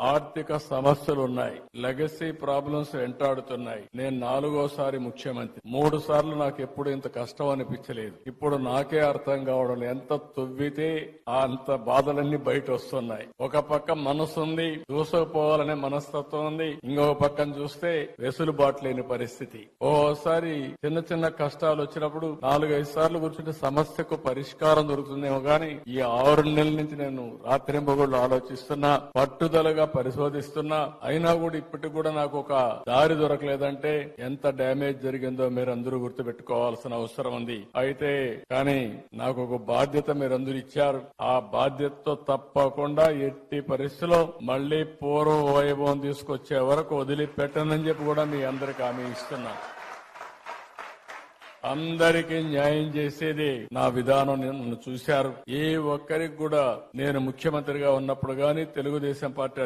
ఆర్థిక సమస్యలు ఉన్నాయి, లెగసీ ప్రాబ్లమ్స్ వెంటాడుతున్నాయి. నేను 4వ సారి ముఖ్యమంత్రి. 3 సార్లు నాకు ఎప్పుడు ఇంత కష్టం అనిపించలేదు. ఇప్పుడు నాకే అర్థం కావడం ఎంత తవ్వితే అంత బాధలన్నీ బయట వస్తున్నాయి. ఒక పక్క మనసు ఉంది, దూసుకుపోవాలనే మనస్తత్వం ఉంది, ఇంకొక పక్కన చూస్తే వెసులుబాటు లేని పరిస్థితి. ఓసారి చిన్న చిన్న కష్టాలు వచ్చినప్పుడు 4-5 సార్లు కూర్చుంటే సమస్యకు పరిష్కారం దొరుకుతుందేమో గాని ఈ 6 నెలల నుంచి నేను రాత్రింబగళ్ళు ఆలోచిస్తున్నా, పట్టుదలగా పరిశోధిస్తున్నా, అయినా కూడా ఇప్పటికి కూడా నాకు ఒక దారి దొరకలేదంటే ఎంత డ్యామేజ్ జరిగిందో మీరందరూ గుర్తుపెట్టుకోవాల్సిన అవసరం ఉంది. అయితే కానీ నాకు ఒక బాధ్యత మీరందరూ ఇచ్చారు. ఆ బాధ్యతతో తప్పకుండా ఎట్టి పరిస్థితిలో మళ్లీ పూర్వ వైభవం తీసుకొచ్చే వరకు వదిలిపెట్టనని చెప్పి కూడా మీ అందరికి హామీ ఇస్తున్నా. అందరికీ న్యాయం చేసేది నా విధానం. నన్ను చూశారు. ఏ ఒక్కరికి కూడా నేను ముఖ్యమంత్రిగా ఉన్నప్పుడు గాని, తెలుగుదేశం పార్టీ